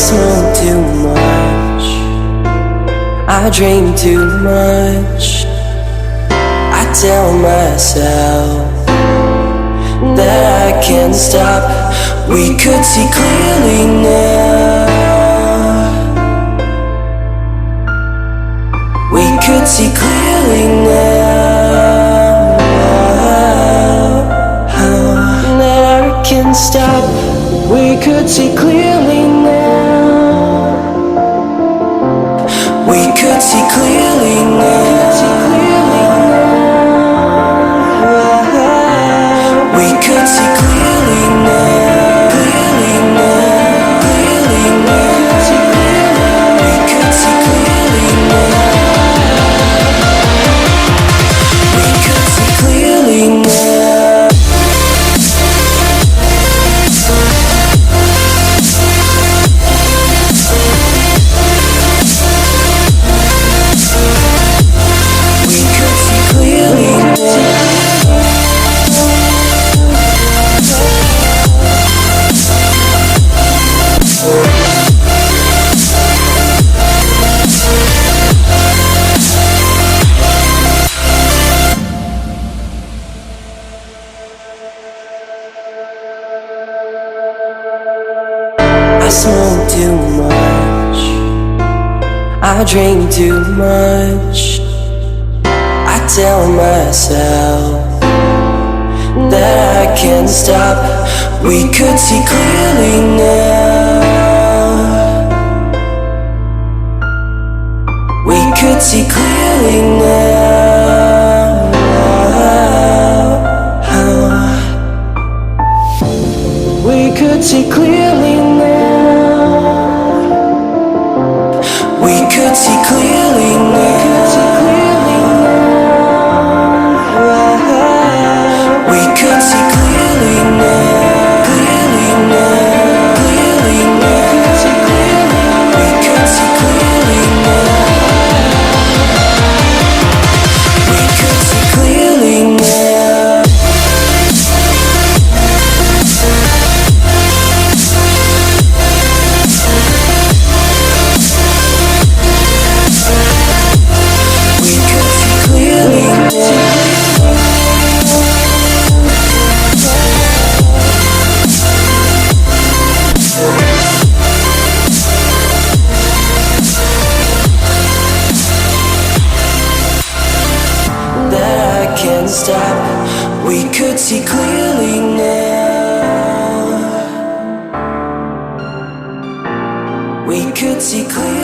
smoke too much, I dream too much. I tell myself that I can't stop. We could see clearly now. We could see clearly now. That I can't stop. We could see clearly now. We could see clearly now. We could see clearly now. Clearly now. Clearly now. We could see clearly now. We could see clearly now. I drink too much. I tell myself that I can't stop. We could see clearly now. We could see clearly now. We could see clearly now. We could see clearly now. We could see clearly now. Clearly now. Clearly now. We could see clearly now. We could see clearly now. We could see clearly now. That I can't stop. We could see clearly now. We could see clearly.